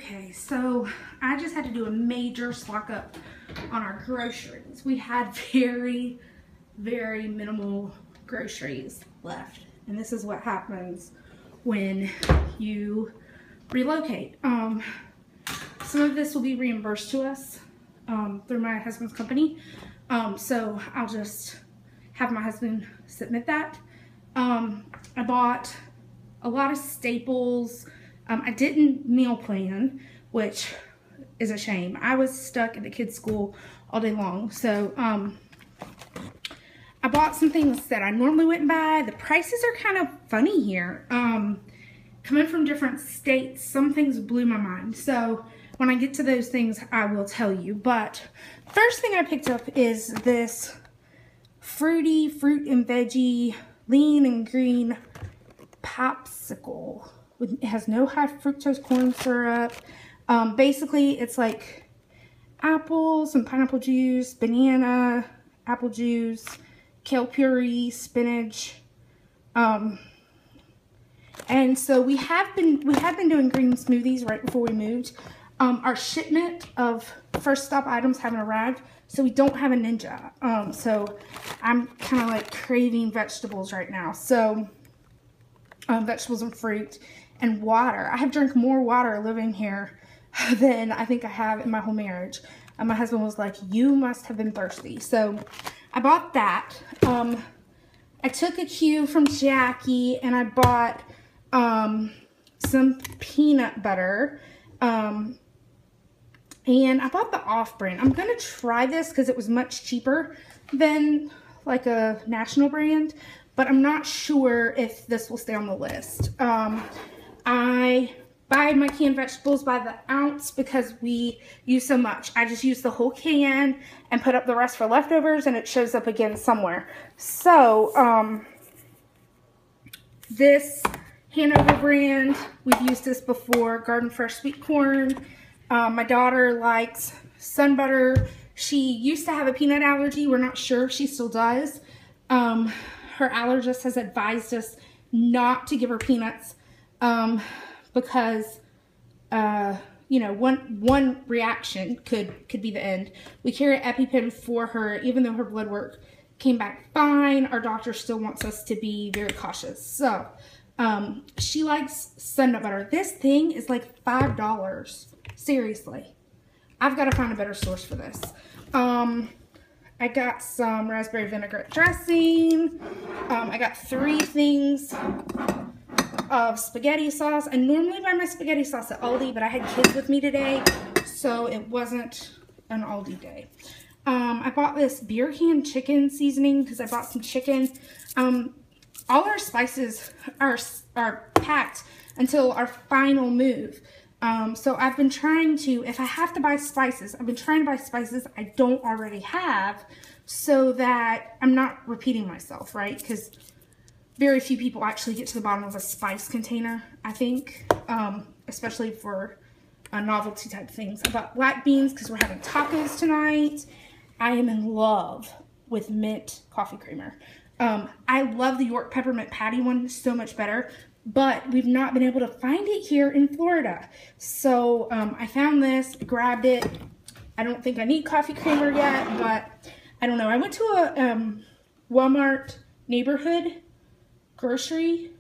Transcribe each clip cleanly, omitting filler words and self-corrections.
Okay, so I just had to do a major stock up on our groceries. We had very, very minimal groceries left. And this is what happens when you relocate. Some of this will be reimbursed to us through my husband's company. So I'll just have my husband submit that. I bought a lot of staples. I didn't meal plan, which is a shame. I was stuck at the kids' school all day long. So I bought some things that I normally wouldn't buy. The prices are kind of funny here. Coming from different states, some things blew my mind. So when I get to those things, I will tell you. But first thing I picked up is this fruity fruit and veggie lean and green popsicle. It has no high fructose corn syrup. Basically, it's like apples and pineapple juice, banana, apple juice, kale puree, spinach. And so we have been doing green smoothies right before we moved. Our shipment of first stop items haven't arrived, so we don't have a Ninja. So I'm kind of like craving vegetables right now. So vegetables and fruit and water. I have drank more water living here than I think I have in my whole marriage. And my husband was like, you must have been thirsty. So I bought that. I took a cue from Jackie and I bought some peanut butter. And I bought the off-brand. I'm going to try this because it was much cheaper than like a national brand. But I'm not sure if this will stay on the list. I buy my canned vegetables by the ounce because we use so much. I just use the whole can and put up the rest for leftovers and it shows up again somewhere. So, this Hanover brand, we've used this before, Garden Fresh Sweet Corn. My daughter likes Sun Butter. She used to have a peanut allergy. We're not sure if she still does. Her allergist has advised us not to give her peanuts because, you know, one reaction could be the end. We carry EpiPen for her, even though her blood work came back fine. Our doctor still wants us to be very cautious. So, she likes Sun Nut Butter. This thing is like $5. Seriously. I've got to find a better source for this. I got some raspberry vinaigrette dressing. I got 3 things of spaghetti sauce. I normally buy my spaghetti sauce at Aldi, but I had kids with me today, so it wasn't an Aldi day. I bought this beer can chicken seasoning because I bought some chicken. All our spices are packed until our final move. So I've been trying to, if I have to buy spices, I've been trying to buy spices I don't already have so that I'm not repeating myself, right? Because very few people actually get to the bottom of a spice container, I think, especially for novelty type things. I bought black beans because we're having tacos tonight. I am in love with mint coffee creamer. I love the York peppermint patty one so much better. But we've not been able to find it here in Florida. So I found this, grabbed it. I don't think I need coffee creamer yet, but I don't know. I went to a Walmart neighborhood grocery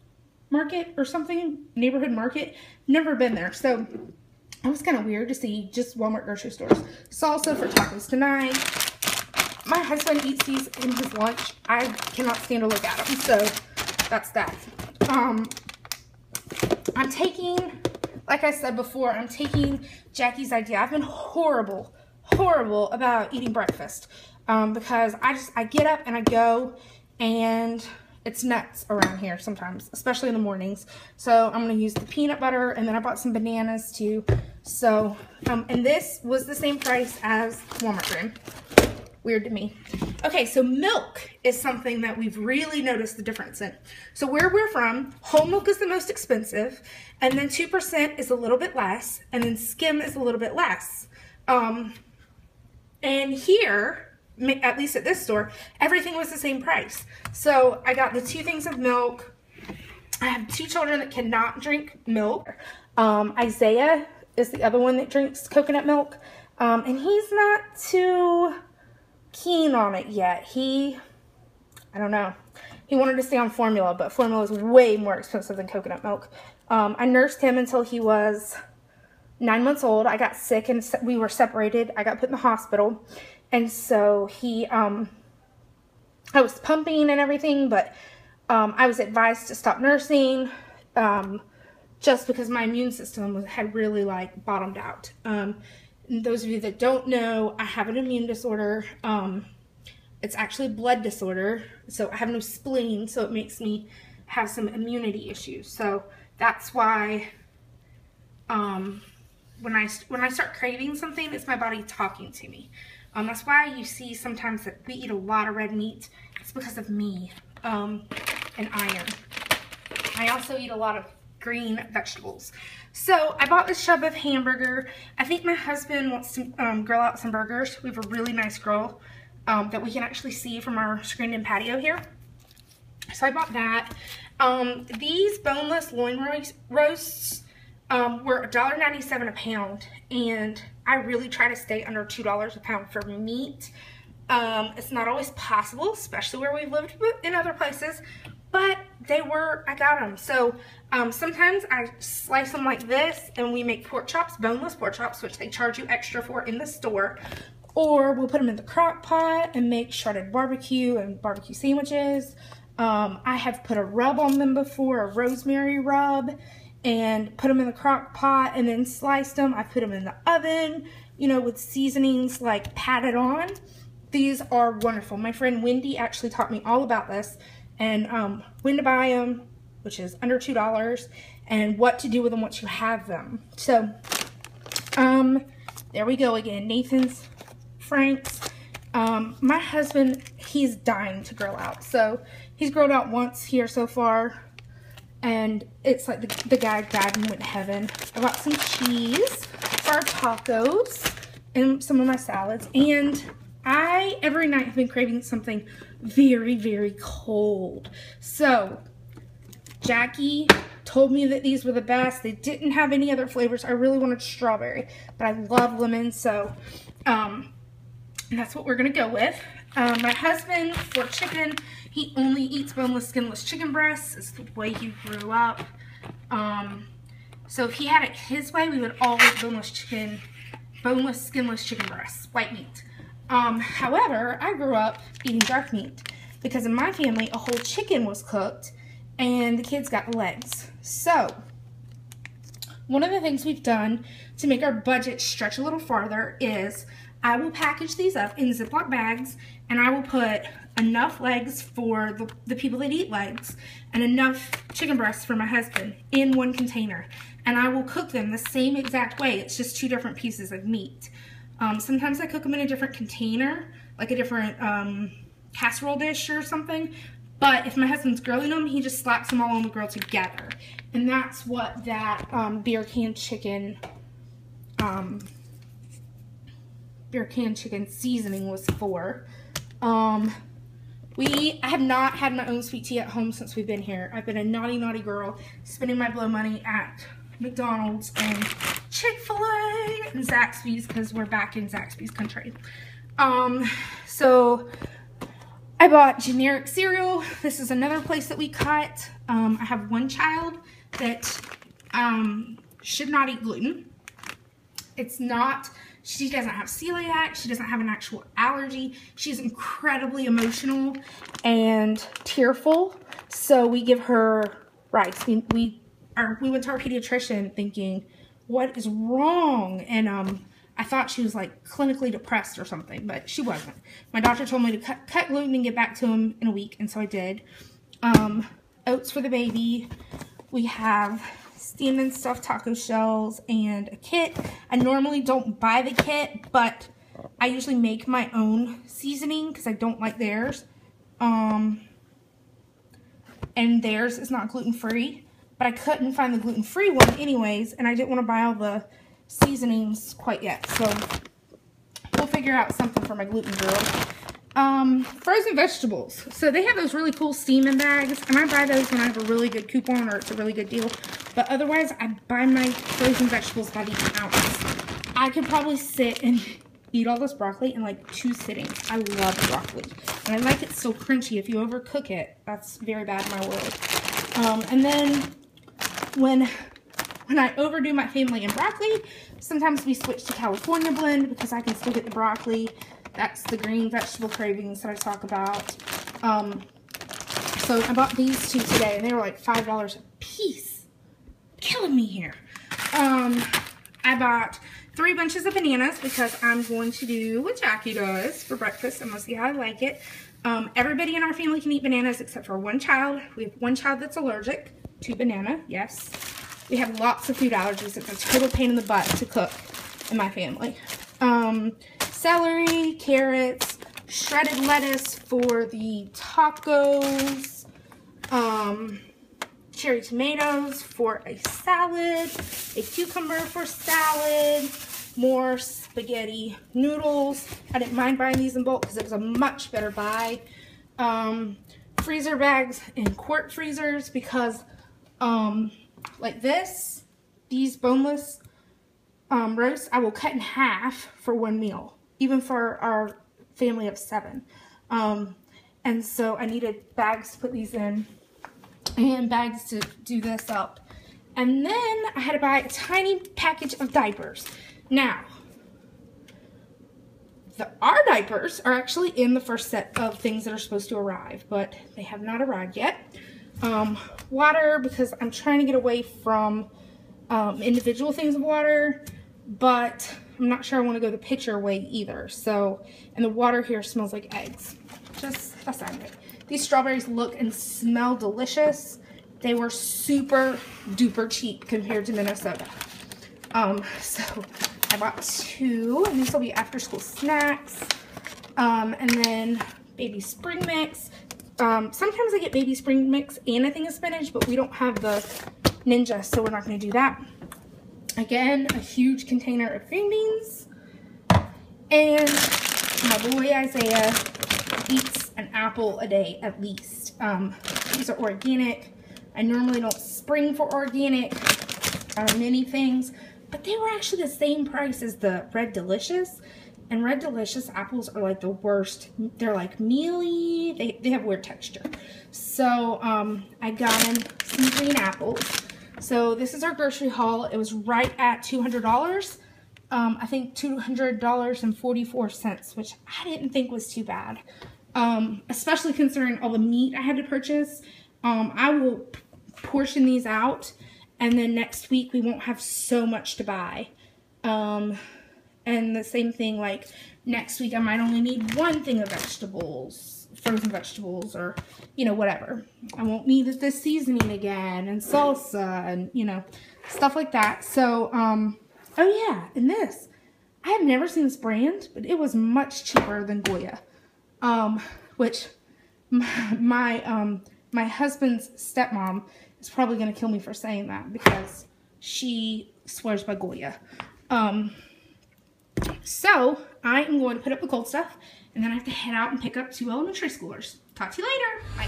market or something, neighborhood market. Never been there. So it was kind of weird to see just Walmart grocery stores. Salsa for tacos tonight. My husband eats these in his lunch. I cannot stand to look at them. So that's that. I'm taking, like I said before, I'm taking Jackie's idea. I've been horrible about eating breakfast because I get up and I go and it's nuts around here sometimes, especially in the mornings. So I'm going to use the peanut butter and then I bought some bananas too. So, and this was the same price as Walmart brand. Weird to me. Okay, so milk is something that we've really noticed the difference in. So where we're from, whole milk is the most expensive, and then 2% is a little bit less, and then skim is a little bit less. And here, at least at this store, everything was the same price. So I got the 2 things of milk. I have 2 children that cannot drink milk. Isaiah is the other one that drinks coconut milk. And he's not too keen on it yet. I don't know. He wanted to stay on formula, but formula is way more expensive than coconut milk. I nursed him until he was 9 months old. I got sick and we were separated. I got put in the hospital. And so I was pumping and everything, but I was advised to stop nursing just because my immune system had really like bottomed out. And those of you that don't know, I have an immune disorder. It's actually a blood disorder, so I have no spleen, so it makes me have some immunity issues. So that's why when I start craving something, it's my body talking to me. That's why you see sometimes that we eat a lot of red meat. It's because of me and iron. I also eat a lot of green vegetables. So I bought this Chub of hamburger. I think my husband wants to grill out some burgers. We have a really nice grill that we can actually see from our screened-in patio here. So I bought that. These boneless loin roasts were $1.97 a pound, and I really try to stay under $2 a pound for meat. It's not always possible, especially where we've lived in other places, but I got them. So sometimes I slice them like this, and we make pork chops, boneless pork chops, which they charge you extra for in the store. Or we'll put them in the crock pot and make shredded barbecue and barbecue sandwiches. I have put a rub on them before, a rosemary rub, and put them in the crock pot and then sliced them. I put them in the oven, you know, with seasonings like patted on. These are wonderful. My friend Wendy actually taught me all about this and when to buy them, which is under $2, and what to do with them once you have them. So, there we go again. Nathan's, Frank's. My husband, he's dying to grill out. So he's grilled out once here so far, and it's like the guy died and went to heaven. I got some cheese for our tacos and some of my salads, and I every night have been craving something very, very cold. So Jackie told me that these were the best. They didn't have any other flavors. I really wanted strawberry, but I love lemon, so that's what we're gonna go with. My husband, for chicken, he only eats boneless, skinless chicken breasts. It's the way he grew up. So if he had it his way, we would all eat boneless, skinless chicken breasts, white meat. However, I grew up eating dark meat because in my family, a whole chicken was cooked and the kids got the legs. So one of the things we've done to make our budget stretch a little farther is I will package these up in Ziploc bags, and I will put enough legs for the people that eat legs and enough chicken breasts for my husband in one container. And I will cook them the same exact way. It's just 2 different pieces of meat. Sometimes I cook them in a different container, like a different casserole dish or something. But if my husband's grilling them, he just slaps them all on the grill together. And that's what that beer can chicken seasoning was for. I have not had my own sweet tea at home since we've been here. I've been a naughty, naughty girl, spending my blow money at McDonald's and Chick-fil-A and Zaxby's because we're back in Zaxby's country. So I bought generic cereal. This is another place that we cut. I have one child that should not eat gluten. She doesn't have celiac. She doesn't have an actual allergy. She's incredibly emotional and tearful. So we give her rice. We went to our pediatrician thinking, what is wrong? And I thought she was like clinically depressed or something, but she wasn't. My doctor told me to cut gluten and get back to him in a week, and so I did. Oats for the baby. We have steamed and stuffed taco shells and a kit. I normally don't buy the kit, but I usually make my own seasoning because I don't like theirs. And theirs is not gluten-free, but I couldn't find the gluten-free one anyways, and I didn't want to buy all the seasonings quite yet, so we'll figure out something for my gluten girl. Frozen vegetables. So they have those really cool steam-in bags, and I buy those when I have a really good coupon or it's a really good deal. But otherwise, I buy my frozen vegetables by the ounce. I could probably sit and eat all this broccoli in like 2 sittings. I love broccoli. And I like it so crunchy. If you overcook it, that's very bad in my world. And then when I overdo my family in broccoli, sometimes we switch to California blend because I can still get the broccoli. That's the green vegetable cravings that I talk about. So I bought these 2 today, and they were like $5 a piece. Killing me here. I bought 3 bunches of bananas because I'm going to do what Jackie does for breakfast. I'm going to see how I like it. Everybody in our family can eat bananas except for one child. We have one child that's allergic to banana, yes. We have lots of food allergies. It's a total pain in the butt to cook in my family. Celery, carrots, shredded lettuce for the tacos, cherry tomatoes for a salad, a cucumber for salad, more spaghetti noodles. I didn't mind buying these in bulk because it was a much better buy. Freezer bags and quart freezers because like these boneless roasts, I will cut in half for 1 meal, even for our family of 7. And so I needed bags to put these in and bags to do this up. And then I had to buy a tiny package of diapers. Now, our diapers are actually in the first set of things that are supposed to arrive, but they have not arrived yet. Water, because I'm trying to get away from individual things of water, but I'm not sure I want to go the pitcher way either. So, and the water here smells like eggs. Just that's not it. These strawberries look and smell delicious. They were super duper cheap compared to Minnesota. So I bought 2, and these will be after school snacks. And then baby spring mix. Sometimes I get baby spring mix and a thing of spinach, but we don't have the Ninja, so we're not going to do that. Again, a huge container of green beans. And my boy Isaiah eats an apple a day at least. These are organic. I normally don't spring for organic many things, but they were actually the same price as the Red Delicious. And Red Delicious apples are like the worst. They're like mealy. They have weird texture. So I got him some green apples. So this is our grocery haul. It was right at $200. I think $200.44, which I didn't think was too bad. Especially considering all the meat I had to purchase. I will portion these out, and then next week we won't have so much to buy. And the same thing, like next week I might only need 1 thing of vegetables, frozen vegetables, or, you know, whatever. I won't need this seasoning again, and salsa, and, you know, stuff like that. So, oh yeah, and this. I have never seen this brand, but it was much cheaper than Goya. Which my husband's stepmom is probably going to kill me for saying that because she swears by Goya. So I am going to put up the cold stuff, and then I have to head out and pick up 2 elementary schoolers. Talk to you later. Bye.